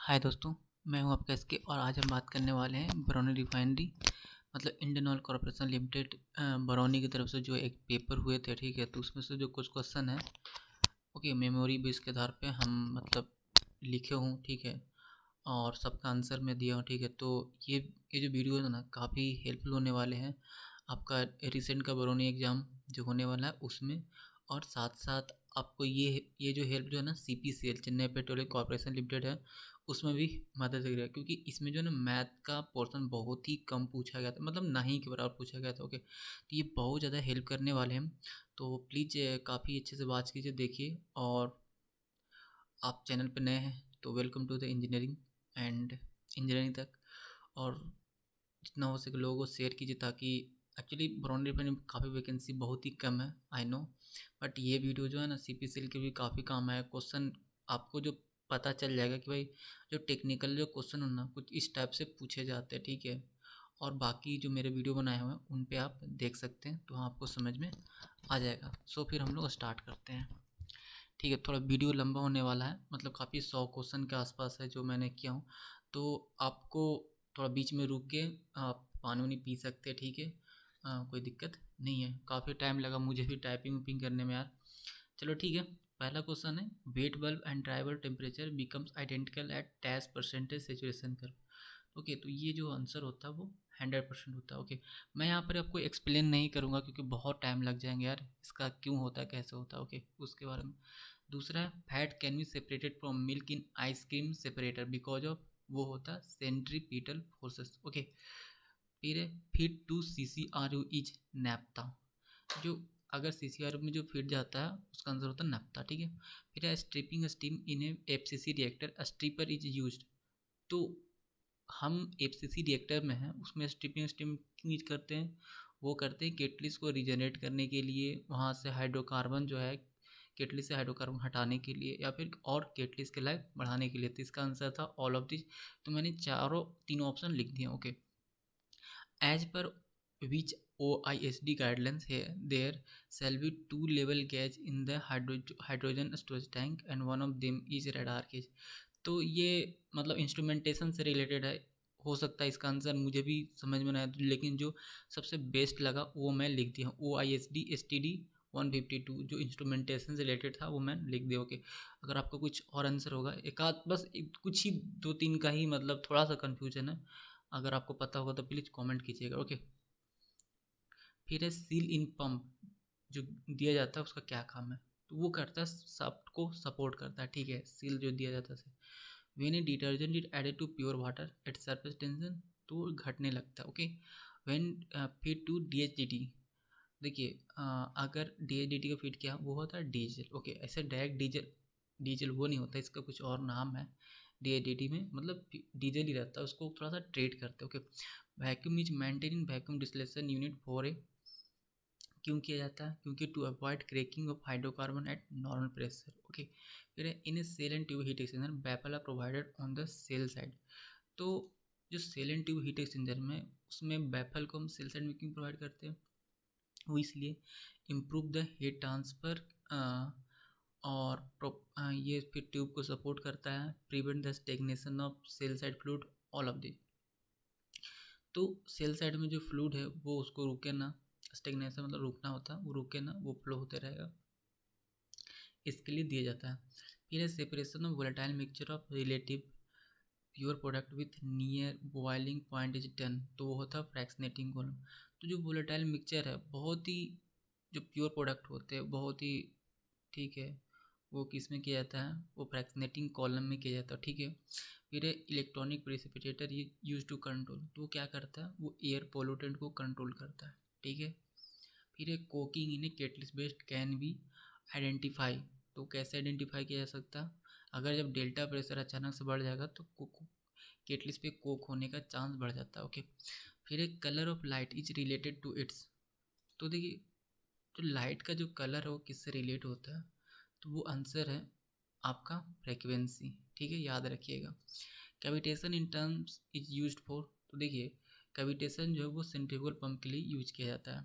हाय दोस्तों, मैं हूं आपका एसके और आज हम बात करने वाले हैं बरौनी रिफाइनरी मतलब Indian oil corporation limited Barauni की तरफ से जो एक पेपर हुए थे। ठीक है, तो उसमें से जो कुछ क्वेश्चन है, ओके, मेमोरी बेस के आधार पे हम मतलब लिखे हूँ। ठीक है, और सबका आंसर मैं दिया हूँ। ठीक है, तो ये जो वीडियो है ना, काफ़ी हेल्पफुल होने वाले हैं आपका रिसेंट का बरौनी एग्ज़ाम जो होने वाला है उसमें। और साथ साथ आपको ये जो हेल्प जो है ना, CPCL Chennai petroleum corporation limited है, उसमें भी मदद करेगा, क्योंकि इसमें जो है ना मैथ का पोर्शन बहुत ही कम पूछा गया था, मतलब नहीं के बराबर पूछा गया था। ओके, तो ये बहुत ज़्यादा हेल्प करने वाले हैं। तो प्लीज़ काफ़ी अच्छे से बात कीजिए, देखिए। और आप चैनल पर नए हैं तो welcome to the engineering and engineering तक, और जितना हो सके लोगों को शेयर कीजिए, ताकि एक्चुअली बरौनी में काफ़ी वैकेंसी बहुत ही कम है, आई नो। बट ये वीडियो जो है ना, CPCL के भी काफ़ी काम आया। क्वेश्चन आपको जो पता चल जाएगा कि भाई जो टेक्निकल जो क्वेश्चन हो ना, कुछ इस टाइप से पूछे जाते हैं। ठीक है, और बाकी जो मेरे वीडियो बनाए हुए हैं उन पे आप देख सकते हैं, तो आपको समझ में आ जाएगा। सो फिर हम लोग स्टार्ट करते हैं। ठीक है, थोड़ा वीडियो लंबा होने वाला है, मतलब काफ़ी 100 क्वेश्चन के आसपास है जो मैंने किया हूँ। तो आपको थोड़ा बीच में रुक के आप पानी वानी पी सकते हैं। ठीक है, कोई दिक्कत नहीं है। काफ़ी टाइम लगा मुझे भी टाइपिंग विपिंग करने में यार। चलो ठीक है, पहला क्वेश्चन है, wet bulb and dry bulb temperature becomes identical at dash percentage saturation curve. Okay, तो ये जो आंसर होता है वो 100% होता है। ओके, मैं यहाँ पर आपको एक्सप्लेन नहीं करूँगा क्योंकि बहुत टाइम लग जाएंगे यार, इसका क्यों होता है कैसे होता है। ओके, उसके बारे में। दूसरा है, fat can be separated from milk in ice cream separator because of, वो होता है सेंट्रीपिटल फोर्सेस। ओके, फिर है, feed to CCRU is naphtha. जो अगर CCRU में जो फिट जाता है उसका आंसर होता है नैप्था। ठीक है, फिर है, stripping steam in a FCC reactor stripper is use. तो हम FCC रिएक्टर में हैं, उसमें स्ट्रिपिंग स्टीम क्यों यूज करते हैं? वो करते हैं केटलिस को रिजनरेट करने के लिए, वहाँ से हाइड्रोकार्बन जो है केटली से हाइड्रोकार्बन हटाने के लिए, या फिर और केटलिस के लाइफ बढ़ाने के लिए। तो इसका आंसर था ऑल ऑफ दिस। तो मैंने तीनों ऑप्शन लिख दिए। Okay, as per which OISD guidelines here there shall be two level gauge in the hydrogen storage tank and one of them is radar gauge। तो ये मतलब इंस्ट्रूमेंटेशन से रिलेटेड है, हो सकता है इसका आंसर मुझे भी समझ में नहीं आया, लेकिन जो सबसे बेस्ट लगा वो मैं लिख दिया हूँ। OISD STD 152 जो इंस्ट्रूमेंटेशन से रिलेटेड था वो मैं लिख दिया। ओके, अगर आपको कुछ और आंसर होगा, एक आध बस कुछ ही दो तीन का ही मतलब थोड़ा सा कन्फ्यूजन है, अगर आपको पता होगा तो प्लीज़ कमेंट कीजिएगा। ओके, फिर है, सील इन पंप जो दिया जाता है उसका क्या काम है? तो वो करता है, सबको सपोर्ट करता है। ठीक है, सील जो दिया जाता है, when a detergent is added to pure water at surface tension, तो वो घटने लगता है। Okay, when feed to DHDT। देखिए, अगर DHDT का फीड क्या वो होता है, डीजल। ओके, ऐसे डायरेक्ट डीजल डीजल वो नहीं होता, इसका कुछ और नाम है। DHDT में मतलब डीजल ही रहता है, उसको थोड़ा सा ट्रीट करते हैं। Okay, vacuum is maintain in vacuum distillation unit for a, क्यों किया जाता है? क्योंकि to avoid cracking of hydrocarbon at normal pressure. Okay, फिर in a shell and tube heat exchanger baffle are provided on the shell side. तो जो shell and tube heat exchanger में, उसमें बैफल को हम सेल साइड में क्यों provide करते हैं? वो इसलिए इम्प्रूव द हीट ट्रांसफ़र, और ये फिर ट्यूब को सपोर्ट करता है, prevent the stagnation of sell side fluid, all of this. तो सेल साइड में जो फ्लूइड है वो उसको रुके ना, स्टेगनेशन मतलब रुकना होता है, वो रुके ना, वो फ्लो होते रहेगा, इसके लिए दिया जाता है। फिर है, separation of volatile mixture of relative pure product with near boiling point is done, तो वो होता है फ्रैक्शनेटिंग कॉलम। तो जो वोलेटाइल मिक्सचर है, बहुत ही जो प्योर प्रोडक्ट होते हैं बहुत ही, ठीक है, वो किस में किया जाता है? वो फ्रैक्शनेटिंग कॉलम में किया जाता है। ठीक है, फिर इलेक्ट्रॉनिक प्रेसिपिटेटर ये यूज टू कंट्रोल, तो वो क्या करता है? वो एयर पोल्यूटेंट को कंट्रोल करता है। ठीक है, फिर coking in a catalyst based can be identify, तो कैसे आइडेंटिफाई किया जा सकता है? अगर जब डेल्टा प्रेशर अचानक से बढ़ जाएगा तो केटलिस्ट पे कोक होने का चांस बढ़ जाता है। ओके, फिर colour of light is related to its. तो देखिए, जो लाइट का जो कलर है वो किससे रिलेट होता है? तो वो आंसर है आपका फ्रेक्वेंसी। ठीक है, याद रखिएगा। Cavitation in terms is used for, तो देखिए कैविटेशन जो है वो सेंट्रीफ्यूगल पंप के लिए यूज किया जाता है।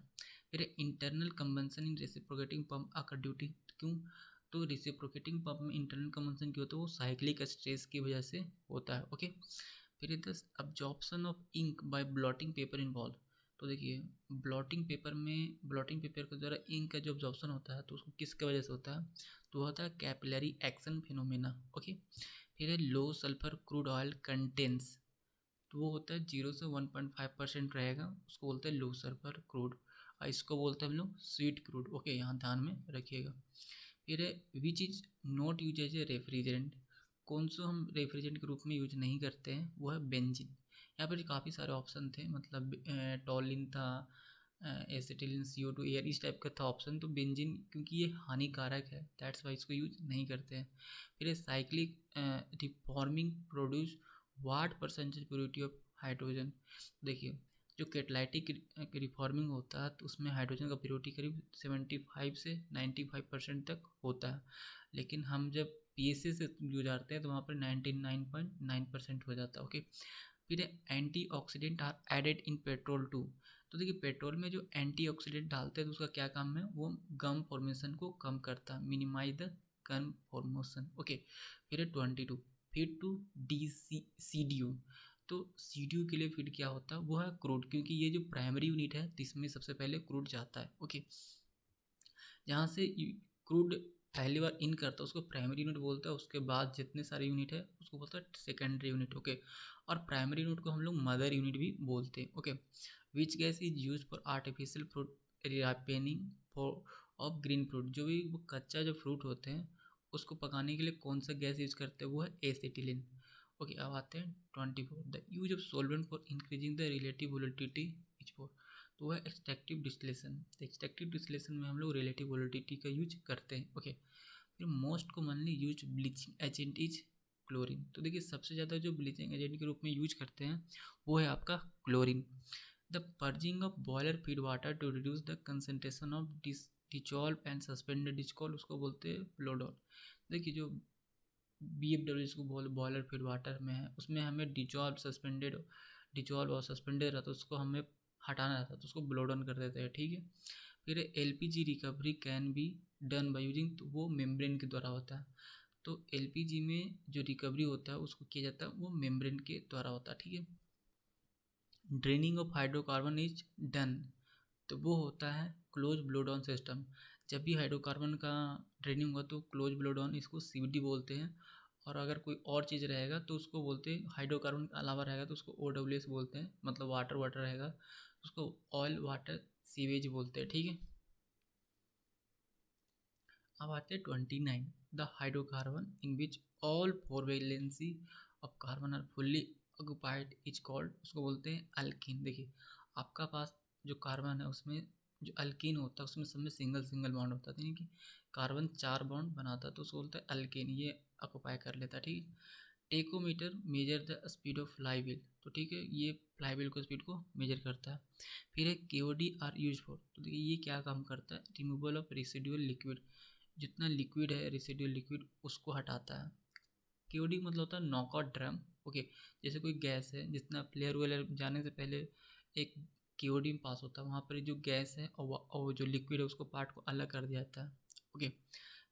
फिर इंटरनल कंबंशन इन रेसिप्रोकेटिंग पंप आकर ड्यूटी, क्यों? तो रिसिप्रोकेटिंग पंप में इंटरनल कंबंशन क्या होता है, वो साइक्लिक स्ट्रेस की वजह से होता है। ओके, फिर दस absorption of ink by blotting paper involve. तो देखिए ब्लॉटिंग पेपर के द्वारा इंक का जो अब्जॉर्प्शन होता है तो उसको किसके वजह से होता है, तो होता है कैपिलरी एक्शन फिनोमेना। ओके, फिर है लो सल्फर क्रूड ऑयल कंटेंस, तो वो होता है 0 से 1.5% रहेगा, उसको बोलते हैं लो सल्फर क्रूड, और इसको बोलते हैं हम लोग स्वीट क्रूड। ओके, यहाँ ध्यान में रखिएगा। फिर है which is not use as a refrigerant, कौन सा हम रेफ्रिजरेंट के रूप में यूज नहीं करते हैं, वो है बेंजीन। यहाँ पर काफ़ी सारे ऑप्शन थे, मतलब टॉलिन था, एसिटिलीन, CO2, एयर, इस टाइप का था ऑप्शन। तो बेंजीन क्योंकि ये हानिकारक है, दैट्स वाई इसको यूज नहीं करते हैं। फिर cyclic reforming produce what percentage purity of hydrogen. देखिए जो कैटालिटिक रिफॉर्मिंग होता है तो उसमें हाइड्रोजन का प्योरिटी करीब 75 से 95% तक होता है, लेकिन हम जब PSA से गुजारते हैं तो वहाँ पर 99.9% हो जाता है। ओके, फिर antioxidant are added in petrol to. तो देखिए पेट्रोल में जो एंटीऑक्सीडेंट डालते हैं तो उसका क्या काम है, वो गम फॉर्मेशन को कम करता है, minimize the gum formation. Okay, फिर 22 फिर टू CDU। तो CDU के लिए फिर क्या होता है, वो है क्रूड, क्योंकि ये जो प्राइमरी यूनिट है इसमें सबसे पहले क्रूड जाता है। ओके, जहाँ से क्रूड पहली बार इन करता है उसको प्राइमरी यूनिट बोलता है, उसके बाद जितने सारे यूनिट है उसको बोलता है सेकेंडरी यूनिट। ओके, और प्राइमरी यूनिट को हम लोग मदर यूनिट भी बोलते हैं। Okay, which gas is use for artificial fruit ripening for of green fruit, जो भी वो कच्चा जो फ्रूट होते हैं उसको पकाने के लिए कौन सा गैस यूज करते हैं, वो है एसिटिलीन। ओके, अब आते हैं 24 the use of solvent for increasing the relative volatility is for, तो वह एक्सट्रैक्टिव डिस्टिलेशन। एक्सट्रैक्टिव डिस्टिलेशन में हम लोग रिलेटिव वोलेटिलिटी का यूज करते हैं। ओके, फिर most commonly use bleaching agent is chlorine. तो देखिए सबसे ज़्यादा जो ब्लीचिंग एजेंट के रूप में यूज करते हैं वो है आपका chlorine. The purging of boiler feed water to reduce the concentration of dissolve and suspended डिस्कॉल, उसको बोलते हैं ब्लोडॉल। देखिए जो BFW जिसको बॉयलर फीड वाटर में है उसमें हमें डिजॉल्व और सस्पेंडेड रहता है, उसको हमें हटाना रहता है तो उसको ब्लो डाउन कर देते हैं। ठीक है, फिर LPG recovery can be done by using, तो वो मेम्ब्रेन के द्वारा होता है। तो LPG में जो रिकवरी होता है उसको किया जाता है वो मेम्ब्रेन के द्वारा होता है। ठीक है, draining of hydrocarbon is done, तो वो होता है क्लोज ब्लो डाउन सिस्टम। जब भी हाइड्रोकार्बन का ड्रेनिंग होगा तो क्लोज ब्लो डाउन, इसको CBD बोलते हैं। और अगर कोई और चीज़ रहेगा तो उसको बोलते हैं, हाइड्रोकार्बन के अलावा रहेगा तो उसको OWS बोलते हैं, मतलब वाटर वाटर रहेगा उसको ऑयल वाटर सीवेज बोलते हैं। ठीक है, अब आते हैं 29 the hydrocarbon in which all four valency of carbon are fully occupied is called, उसको बोलते हैं अल्कीन। देखिए आपका पास जो कार्बन है उसमें जो अल्कीन होता है उसमें सब में सिंगल सिंगल बॉन्ड होता है, यानी कि कार्बन 4 बॉन्ड बनाता है तो उसको बोलते हैं अल्कीन, ये ऑक्यूपाई कर लेता है। ठीक है, tachometer measure the speed of flywheel, तो ठीक है ये फ्लाईव्हील को स्पीड को मेजर करता है। फिर है KOD आर यूज फॉर, तो देखिए ये क्या काम करता है, रिमूवल ऑफ रेसिडुअल लिक्विड, जितना लिक्विड है रेसिडुअल लिक्विड उसको हटाता है। KOD मतलब होता है नॉकआउट ड्रम। ओके, जैसे कोई गैस है जितना प्लेयर वेयर जाने से पहले एक KOD में पास होता है, वहाँ पर जो गैस है और जो लिक्विड है उसको पार्ट को अलग कर दिया जाता है। ओके,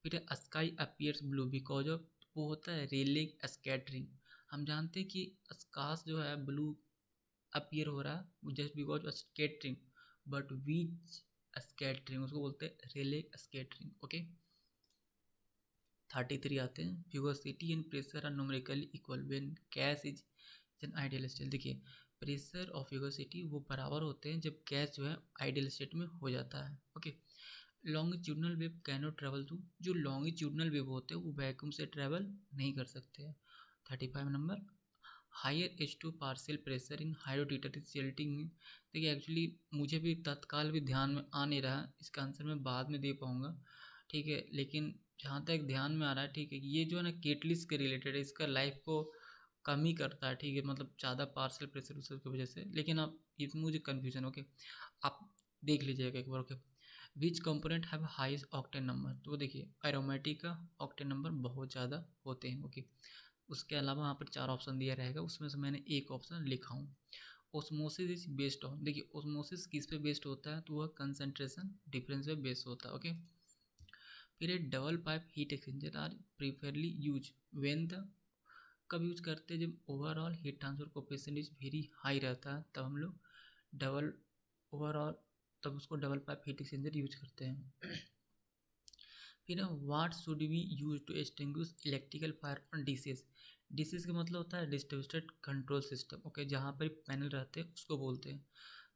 फिर sky appears blue because of, वो होता है रेले स्कैटरिंग। हम जानते हैं कि आकाश जो है ब्लू अपीयर हो रहा है just because of scattering, but which scattering, उसको बोलते हैं रेले स्कैटरिंग। ओके, 33 आते हैं viscosity and pressure are numerically equal when gas is an ideal state. देखिए प्रेशर और विगोसिटी वो बराबर होते हैं जब गैस जो है आइडियल स्टेट में हो जाता है। Okay, longitudinal wave cannot travel through, जो लॉन्गिट्यूडनल वेव होते हैं वो वैक्यूम से ट्रेवल नहीं कर सकते हैं। 35 number higher H2 partial pressure in hydrotreater resulting. देखिए एक्चुअली मुझे भी तत्काल भी ध्यान में आ नहीं रहा, इसका आंसर मैं बाद में दे पाऊँगा। ठीक है, लेकिन जहाँ तक ध्यान में आ रहा है, ठीक है ये जो है ना केटलिस्ट के रिलेटेड है, इसका लाइफ को कम ही करता है। ठीक है, मतलब ज़्यादा पार्शियल प्रेशर उसकी वजह से, लेकिन आप इसमें मुझे कन्फ्यूजन। ओके, आप देख लीजिएगा एक बार। Okay, which component have highest octane number, तो देखिए एरोमेटिक का ऑक्टेन नंबर बहुत ज़्यादा होते हैं। ओके, उसके अलावा यहाँ पर 4 ऑप्शन दिया रहेगा, उसमें से मैंने एक ऑप्शन लिखा हूँ। ओस्मोसिस इज बेस्ड ऑन, देखिए ओस्मोसिस किस पे बेस्ड होता है, तो वह कंसंट्रेशन डिफरेंस पे बेस्ड होता है। ओके, फिर double pipe heat exchanger are preferably use when the, कब यूज करते हैं, जब overall heat transfer coefficient is very high रहता है, तब हम लोग डबल ओवरऑल, तब उसको double pipe heat exchanger use करते हैं। फिर what should be use to extinguish electrical fire on DCS. DCS का मतलब होता है डिस्ट्रीब्यूटेड कंट्रोल सिस्टम, ओके, जहाँ पर पैनल रहते हैं उसको बोलते हैं।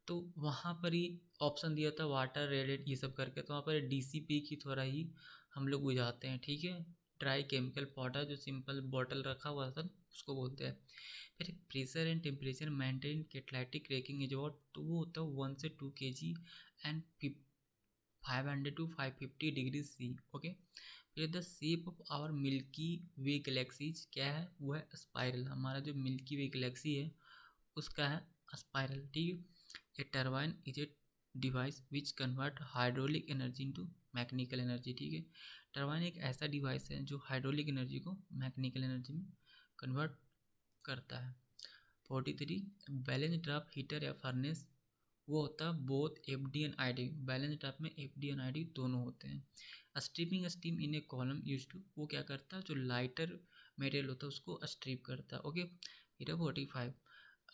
तो वहाँ पर ही ऑप्शन दिया था वाटर रेडेड ये सब करके, तो वहाँ पर डीसीपी की थोड़ा ही हम लोग बुझाते हैं, ठीक है। ड्राई केमिकल पाउडर जो सिंपल बॉटल रखा हुआ था उसको बोलते हैं। फिर pressure and temperature maintain catalytic cracking is what, तो वो होता है 1 से 2 kg एंड 500 to 550 डिग्री सी, ओके। फिर the shape of our Milky Way galaxies क्या है, वो है स्पाइरल। हमारा जो मिल्की वे गैलेक्सी है उसका है स्पाइरल, ठीक है। A turbine is a device which convert hydraulic energy into mechanical energy, ठीक है। टरबाइन एक ऐसा डिवाइस है जो हाइड्रोलिक एनर्जी को मैकेनिकल एनर्जी में कन्वर्ट करता है। 43 बैलेंस ड्राफ्ट हीटर या फर्नेस, वो होता है both F D and I D. Balance draft में F D and I D दोनों होते हैं। Stripping steam in a column use to, वो क्या करता है, जो लाइटर मटेरियल होता है उसको स्ट्रिप करता है, ओके। फिर 45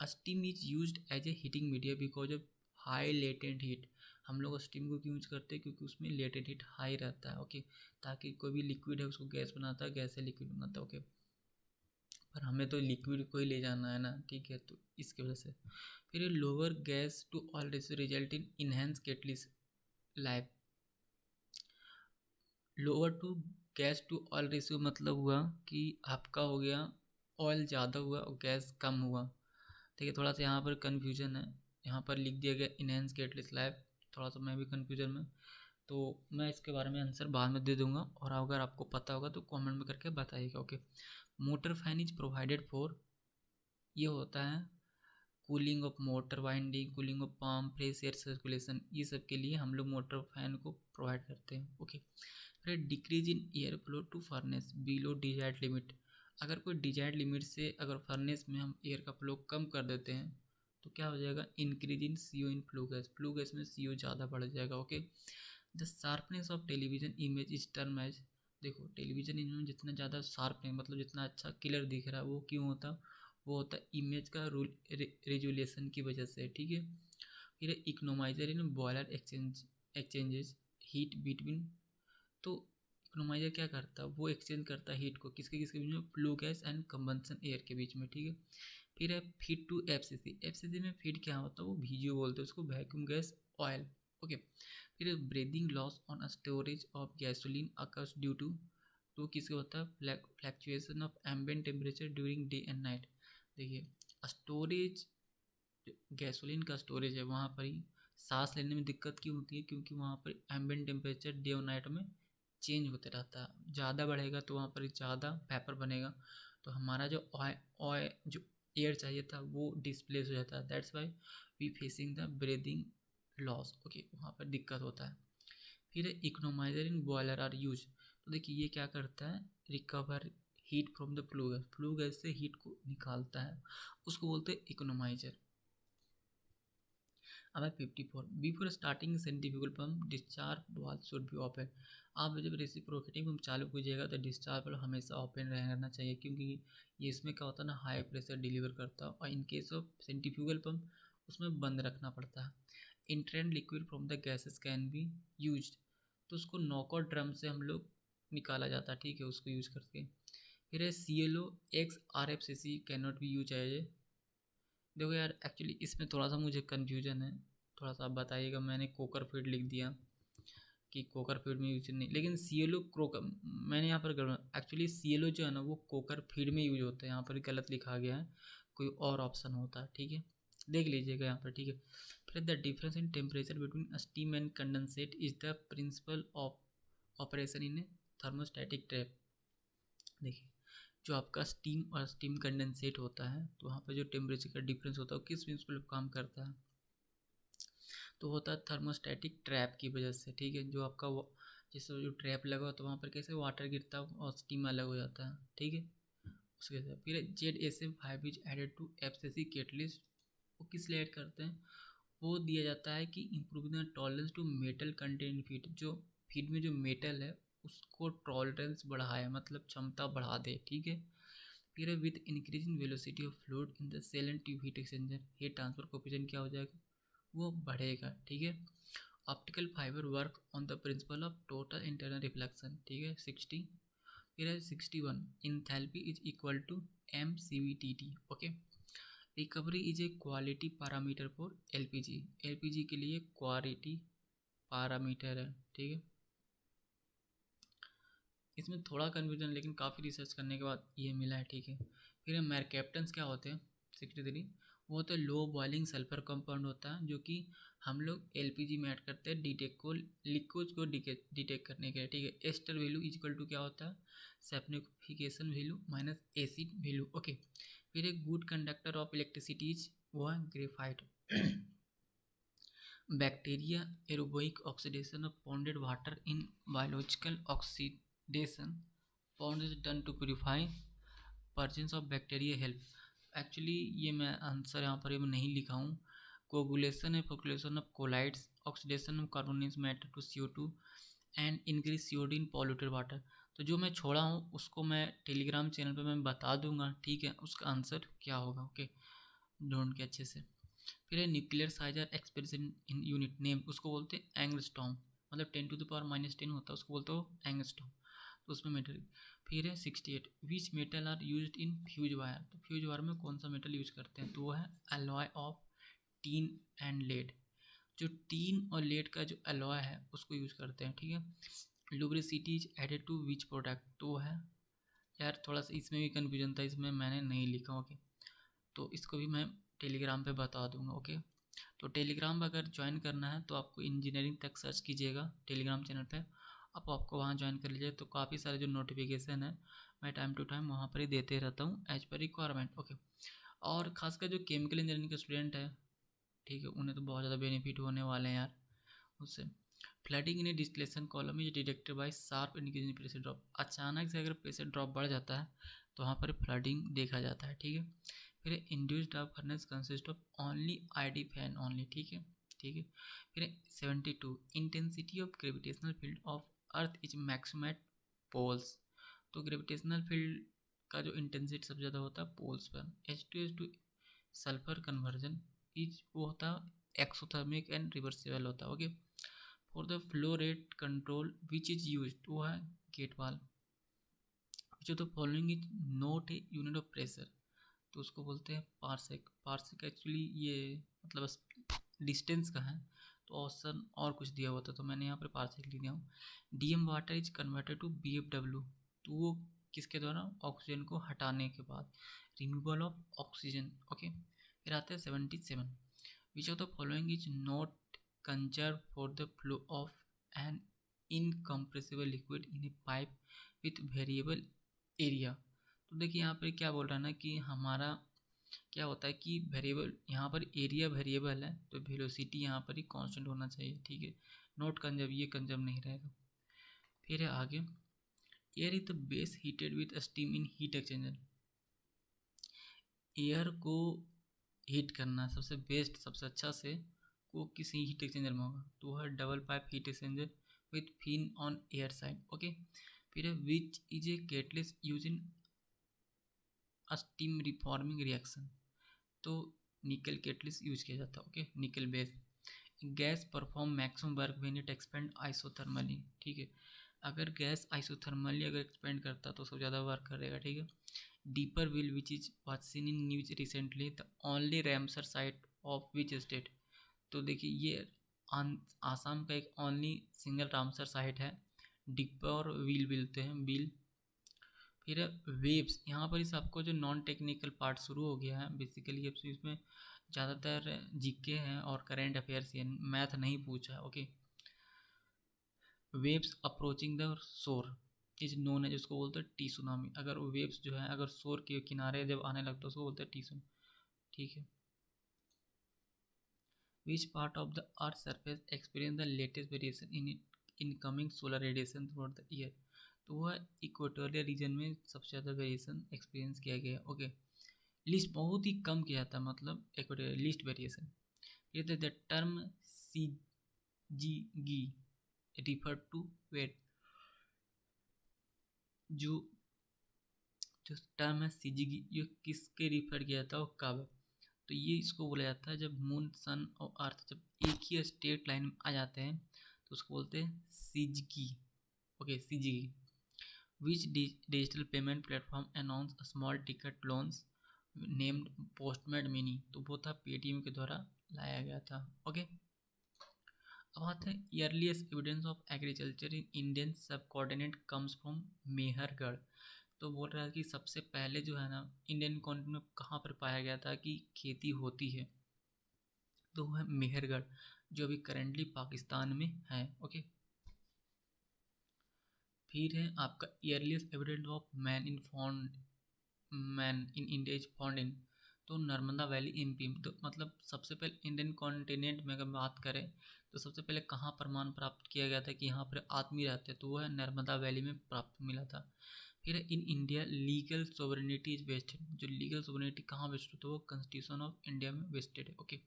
steam is use as a heating media because of high latent heat. हम लोग स्टीम को क्यों यूज करते हैं, क्योंकि उसमें लेटेंट हीट हाई रहता है, ओके। ताकि कोई भी लिक्विड है उसको गैस बनाता है, गैस से लिक्विड बनाता है, ओके। पर हमें तो लिक्विड को ही ले जाना है ना, ठीक है, तो इसकी वजह से। फिर lower gas to oil ratio result in enhance catalyst life. Lower to gas to oil ratio मतलब हुआ कि आपका हो गया ऑयल ज़्यादा हुआ और गैस कम हुआ, ठीक है। थोड़ा सा यहाँ पर कन्फ्यूजन है, यहाँ पर लिख दिया गया इनहेंस कैटलिस्ट लाइफ, थोड़ा सा मैं भी कन्फ्यूजन में, तो मैं इसके बारे में आंसर बाद में दे दूंगा, और अगर आपको पता होगा तो कमेंट में करके बताइएगा, okay. Motor fan is provided for, ये होता है cooling of motor winding, cooling of pump, fresh air circulation, ये सब के लिए हम लोग मोटर फैन को प्रोवाइड करते हैं, ओके। फिर decrease in air flow to furnace below desired limit, अगर कोई डिजायर्ड लिमिट से अगर फर्नेस में हम एयर का फ्लो कम कर देते हैं तो क्या हो जाएगा, increase in C O in flue gas में सी ओ ज़्यादा बढ़ जाएगा, okay. The sharpness of television image is term as, देखो टेलीविजन इमेज में जितना ज़्यादा शार्प है, मतलब जितना अच्छा क्लियर दिख रहा है, वो क्यों होता, वो होता है इमेज का रेजुलेशन की वजह से, ठीक है। फिर economizer in boiler exchanges heat between, तो इकोनोमाइजर क्या करता है, वो एक्सचेंज करता है हीट को किसके किसके बीच में, flue gas and combustion air के बीच में, ठीक है। फिर है फीड टू एफसीसी, एफसीसी में फीड क्या होता है, वो वीजीओ बोलते हैं उसको, वैक्यूम गैस ऑयल, ओके। फिर breathing loss on storage of gasoline occurs due to, तो किसके होता है, fluctuation of ambient temperature during day and night. देखिए स्टोरेज, गैसोलीन का स्टोरेज है वहाँ पर ही सांस लेने में दिक्कत क्यों होती है, क्योंकि वहाँ पर एम्बिएंट टेम्परेचर डे और नाइट में चेंज होते रहता है, ज़्यादा बढ़ेगा तो वहाँ पर ज़्यादा वेपर बनेगा, तो हमारा जो ऑय जो एयर चाहिए था वो डिस्प्लेस हो जाता है, that's why we facing the breathing loss, okay, वहाँ पर दिक्कत होता है। फिर economizer in boiler are use, तो देखिए ये क्या करता है, recover heat from the flue gas से हीट को निकालता है, उसको बोलते हैं इकोनोमाइजर। अब है 54 before starting centrifugal pump discharge valve should be open. आप जब रेसिप्रोकेटिंग पंप चालू कीजिएगा तो डिस्चार्ज वाल्व हमेशा ओपन रहना चाहिए, क्योंकि ये इसमें क्या होता है ना, हाई प्रेशर डिलीवर करता है, और in case of centrifugal pump उसमें बंद रखना पड़ता है। Entrained liquid from the gases can be use, तो उसको नॉकआउट ड्रम से हम लोग निकाला जाता है, ठीक है, उसको यूज करके। फिर है C L O X R F C C can not be use as, देखो यार एक्चुअली इसमें थोड़ा सा मुझे कन्फ्यूजन है, थोड़ा सा आप बताइएगा, मैंने कोकर फीड लिख दिया कि कोकर फीड में यूज नहीं, लेकिन सी एल ओ क्रोकर मैंने यहाँ पर एक्चुअली सी एल ओ जो है ना वो कोकर फीड में यूज होता है, यहाँ पर गलत लिखा गया है, कोई और ऑप्शन होता है, ठीक है, देख लीजिएगा यहाँ पर, ठीक है। फिर the difference in temperature between steam and condensate is the principle of operation in A thermostatic trap. देखिए जो आपका स्टीम और स्टीम कंडेंसेट होता है तो वहाँ पर जो टेम्परेचर का डिफरेंस होता है वो किस प्रिंसिपल पर काम करता है, तो होता है थर्मोस्टैटिक ट्रैप की वजह से, ठीक है। जो आपका वो जैसे जो ट्रैप लगा हो तो वहाँ पर कैसे वाटर गिरता है और स्टीम अलग हो जाता है, ठीक है, उसके साथ। फिर Z S M 5 is added to F C C catalyst, वो किस लिए ऐड करते हैं, वो दिया जाता है कि improve the tolerance to metal content feed, जो फीड में जो मेटल है उसको टॉलरेंस बढ़ाए, मतलब क्षमता बढ़ा दे, ठीक है। फिर है with increasing velocity of fluid in the shell and tube heat exchanger, heat transfer coefficient क्या हो जाएगा, वो बढ़ेगा, ठीक है। Optical fibre work on the principle of total internal reflection, ठीक है 60। फिर है 61, enthalpy is equal to MCV/TT, okay. Recovery is a quality parameter for LPG, LPG के लिए क्वालिटी पैरामीटर है, ठीक है। इसमें थोड़ा कन्फ्यूजन, लेकिन काफ़ी रिसर्च करने के बाद ये मिला है, ठीक है। फिर मैरकैप्टन्स क्या होते हैं 63, वो तो लो बॉइलिंग सल्फर कंपाउंड होता है, जो कि हम लोग LPG में ऐड करते हैं डिटेक्ट को, लिक्विड को डिटेक्ट करने के लिए, ठीक है। एस्टर वैल्यू इक्वल टू क्या होता है, saponification value minus acid value, okay. फिर एक गुड कंडक्टर ऑफ इलेक्ट्रिसिटीज वो है graphite. Bacteria aerobic oxidation of ponded water in biological oxidation pond is done to purify presence of bacteria help। Actually ये मैं answer यहाँ पर नहीं लिखा हूँ। कोगुलेशन है population of colloids, oxidation of carbonates matter to CO2 and increase CO2 in polluted water. तो जो मैं छोड़ा हूँ उसको मैं टेलीग्राम चैनल पे मैं बता दूंगा, ठीक है, उसका आंसर क्या होगा, ओके, ढूंढ के अच्छे से। फिर है nuclear scissor expression in unit name, उसको बोलते हैं एंगस्ट्रॉम, मतलब 10⁻⁻10 होता है, उसको बोलते हो एंगस्ट्रॉम, तो उसमें मेटल। फिर है 68, which metal are used in fuse wire, तो फ्यूज वायर में कौन सा मेटल यूज करते हैं, तो वो है alloy of tin and lead. जो टीन और लेड का जो अलॉय है उसको यूज करते हैं, ठीक है। Lubricity is added to which product, तो वो है, यार थोड़ा सा इसमें भी कन्फ्यूजन था, इसमें मैंने नहीं लिखा, ओके, तो इसको भी मैं टेलीग्राम पे बता दूंगा, ओके। तो टेलीग्राम अगर ज्वाइन करना है तो आपको इंजीनियरिंग तक सर्च कीजिएगा टेलीग्राम चैनल पे, आप आपको वहाँ ज्वाइन कर लीजिए, तो काफ़ी सारे जो नोटिफिकेशन है मैं टाइम टू टाइम वहाँ पर ही देते रहता हूँ एज पर रिक्वायरमेंट, ओके। और ख़ासकर जो केमिकल इंजीनियरिंग के स्टूडेंट है, ठीक है, उन्हें तो बहुत ज़्यादा बेनिफिट होने वाले हैं यार उससे। Flooding in A distillation column is detected by sharp increase in pressure drop, अचानक से अगर प्रेशर ड्रॉप बढ़ जाता है तो वहाँ पर फ्लडिंग देखा जाता है, ठीक है। फिर induced draft furnace consist of only ID fan only, ठीक है, ठीक है। फिर 72, intensity of gravitational field of earth is maximum at poles, तो ग्रेविटेशनल फील्ड का जो इंटेंसिटी सबसे ज़्यादा होता है पोल्स पर। H2 सल्फर कन्वर्जन इज वो होता है एक्सोथर्मिक एंड रिवर्सिबल होता है, okay. For the flow rate control which is use, वो है गेट वाल। जो the following is not a unit of pressure, तो उसको बोलते हैं पार्सेक। पार्सेक एक्चुअली ये मतलब डिस्टेंस का है, तो ऑप्शन और कुछ दिया हुआ था तो मैंने यहाँ पर पार्सेक लिख दिया हूँ। DM water is converted to BFW, तो वो किसके द्वारा, ऑक्सीजन को हटाने के बाद, रिमूवल ऑफ ऑक्सीजन, ओके। फिर आता है 77, which of the following is not conserve for the flow of an incompressible liquid in a pipe with variable area. तो देखिए यहाँ पर क्या बोल रहा है ना कि हमारा क्या होता है कि वेरिएबल, यहाँ पर एरिया वेरिएबल है तो वेलोसिटी यहाँ पर ही कांस्टेंट होना चाहिए, ठीक है। नॉट कंजर्व, ये कंजर्व नहीं रहेगा। फिर है आगे, air is the base heated with steam in heat exchanger, air को हीट करना सबसे बेस्ट, सबसे अच्छा से वो किसी हीट एक्सचेंजर में होगा, तो वह double pipe heat exchanger with fin on air side, okay. फिर है which is a catalyst use in steam reforming reaction, तो निकल कैटलिस्ट यूज किया जाता है, okay, nickel base. Gas perform maximum work when it expand isothermally, ठीक है, अगर gas isothermally अगर एक्सपेंड करता तो सबसे ज़्यादा वर्क करेगा, ठीक है। Deepor Beel which is was seen in news recently the only Ramsar site of which state, तो देखिए ये आसाम का एक ओनली सिंगल रामसर साइट है, डीपर व्हील बोलते हैं व्हील। फिर वेव्स, यहाँ पर इस आपको जो नॉन टेक्निकल पार्ट शुरू हो गया है बेसिकली, अब इसमें ज़्यादातर जीके हैं और करेंट अफेयर्स ही, मैथ नहीं पूछा है, okay. Waves approaching the shore is known है, जिसको बोलते हैं टी सुनामी, अगर वेव्स जो है अगर शोर के किनारे जब आने लगता है उसको बोलते हैं टी सुनामी, ठीक है। Which part of the earth surface experience the latest variation in incoming solar radiation through the year, तो वह इक्वेटोरियल रीजन में सबसे ज़्यादा वेरिएशन एक्सपीरियंस किया गया है, ओके। लिस्ट बहुत ही कम किया था, मतलब इक्वेटोरियल लिस्ट वेरिएशन। ये the term CGG refer to where, जो जो टर्म है सीजीगी, ये किसके रिफर किया था और कब? तो ये इसको बोला जाता है जब मून, सन और अर्थ जब एक ही स्ट्रेट लाइन में आ जाते हैं तो उसको बोलते हैं सीजीगी। ओके, सीजीगी। Which digital payment platform announce small ticket loans named postpaid mini? तो वो था पेटीएम के द्वारा लाया गया था। ओके, अब आते हैं earliest evidence of agriculture in Indian subcontinent comes from Mehrgarh. तो बोल रहा है कि सबसे पहले जो है ना इंडियन कॉन्टिनेंट में कहाँ पर पाया गया था कि खेती होती है, तो वो है मेहरगढ़, जो अभी करेंटली पाकिस्तान में है। ओके, फिर है आपका earliest evidence of man in India is found in, तो नर्मदा वैली एमपी। तो मतलब सबसे पहले इंडियन कॉन्टिनेंट में अगर बात करें तो सबसे पहले कहाँ प्रमाण प्राप्त किया गया था कि यहाँ पर आदमी रहते हैं, तो वो है नर्मदा वैली में प्राप्त मिला था। फिर in India legal sovereignty is vested, जो लीगल सोवरेनिटी कहाँ वेस्टेड, तो वो कॉन्स्टिट्यूशन ऑफ इंडिया में वेस्टेड है। Okay,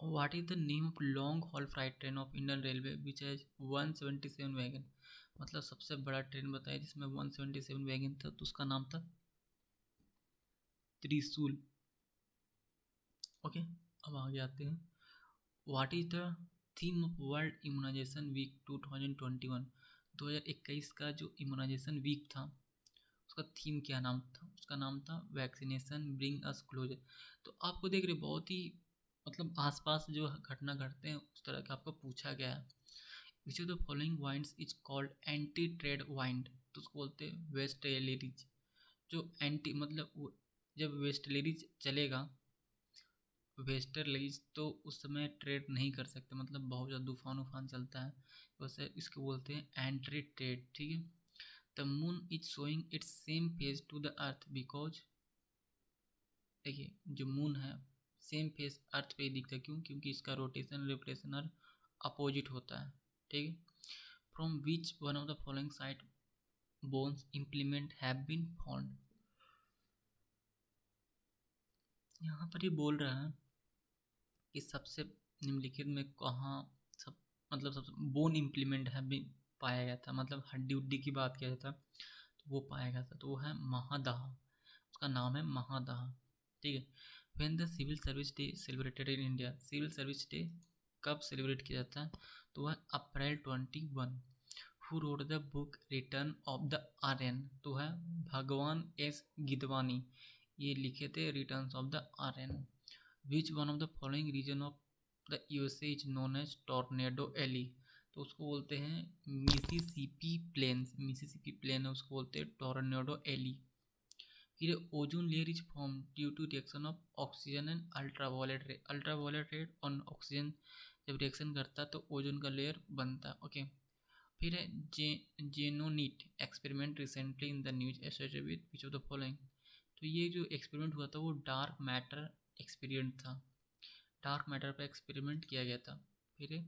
what is the name of long haul freight train of Indian railway which has 177 wagon? मतलब सबसे बड़ा ट्रेन बताया जिसमें 177 वैगन था, तो उसका नाम था त्रिशूल। ओके, अब आगे आते हैं। What is the theme of world immunization week 2021? 2021 का जो इम्यूनाइजेशन वीक था उसका थीम क्या नाम था? उसका नाम था वैक्सीनेशन ब्रिंग अस क्लोजर। तो आपको देख रहे बहुत ही मतलब आसपास जो घटना घटते हैं उस तरह का आपको पूछा गया है। Which of the following winds is called anti trade wind? तो उसको बोलते हैं वेस्टलेरीज। जो एंटी मतलब जब वेस्टलेरीज चलेगा, वेस्टर्लीज, तो उस समय ट्रेड नहीं कर सकते, मतलब बहुत ज़्यादा तूफान उफान चलता है, वैसे इसको बोलते हैं एंटी ट्रेड। ठीक है, the moon is showing its same face to the earth because, देखिए जो मून है सेम फेस अर्थ पे ही दिखता है, क्यों? क्योंकि इसका रोटेशन रिफ्लेक्शन और अपोजिट होता है। ठीक है, from which one of the following site bones implement have been found? यहाँ पर ये बोल रहा है कि सबसे निम्नलिखित में कहाँ सब मतलब सबसे बोन इम्प्लीमेंट है भी पाया गया था, मतलब हड्डी उड्डी की बात किया जाता तो वो पाया गया था, तो वो है महादाह, उसका नाम है महादाह। ठीक है, when the civil service day celebrated in India? Civil service day कब सेलिब्रेट किया जाता है? तो वह April 21। Who wrote the book return of the Aryan? तो है भगवान एस गिदवानी, ये लिखे थे returns of the Aryan. Which one of the following region of the USA is known as tornado alley? तो उसको बोलते हैं मिसिसिपी प्लेन्स, मिसिसिपी प्लेन है उसको बोलते हैं टॉर्नेडो एली। फिर ozone layer is form due to reaction of oxygen and ultraviolet ray, ultraviolet ray on oxygen जब रिएक्शन करता है तो ओजोन का लेयर बनता है। ओके, फिर है जेनोनीट experiment recently in the news associated with which of the following? तो ये जो एक्सपेरिमेंट हुआ था वो डार्क मैटर एक्सपेरिमेंट था, डार्क मैटर पर एक्सपेरिमेंट किया गया था। फिर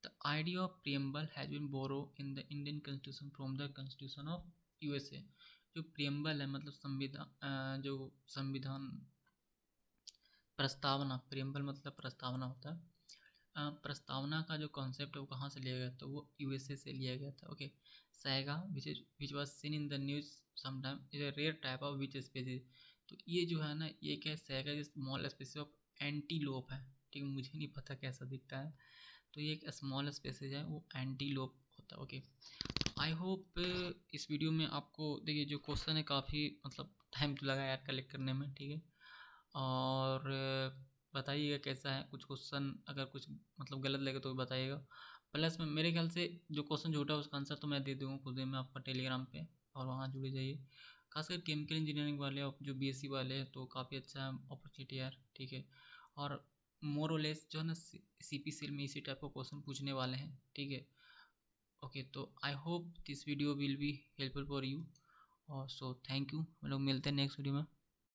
the idea of preamble has been borrowed in the Indian constitution from the constitution of USA. जो प्रियम्बल है मतलब संविधान, जो संविधान प्रस्तावना, प्रियम्बल मतलब प्रस्तावना होता है, प्रस्तावना का जो कॉन्सेप्ट है वो कहाँ से लिया गया था? वो यूएसए से लिया गया था। Okay, saiga which was seen in the news sometime is a rare type of which species? तो ये जो है ना ये क्या है, saiga small species of antelope है। ठीक है, मुझे नहीं पता कैसा दिखता है, तो ये एक स्मॉल स्पीसीज है वो एंटीलोप होता है। ओके, आई होप इस वीडियो में आपको देखिए जो क्वेश्चन है काफ़ी मतलब टाइम तो लगा यार कलेक्ट करने में। ठीक है, और बताइएगा कैसा है, कुछ क्वेश्चन अगर कुछ मतलब गलत लगे तो बताइएगा। प्लस में मेरे ख्याल से जो क्वेश्चन झूठा है उसका आंसर तो मैं दे दूँगा खुद ही मैं आपका टेलीग्राम पे, और वहाँ जुड़े जाइए। खासकर केमिकल इंजीनियरिंग वाले और जो बीएससी वाले हैं तो काफ़ी अच्छा अपॉर्चुनिटी यार। ठीक है, और मोर और लेस जो है ना सीपीसीएल में इसी टाइप का क्वेश्चन पूछने वाले हैं। ठीक है, ओके, तो I hope this video will be helpful for you, और सो थैंक यू। हम लोग मिलते हैं नेक्स्ट वीडियो में।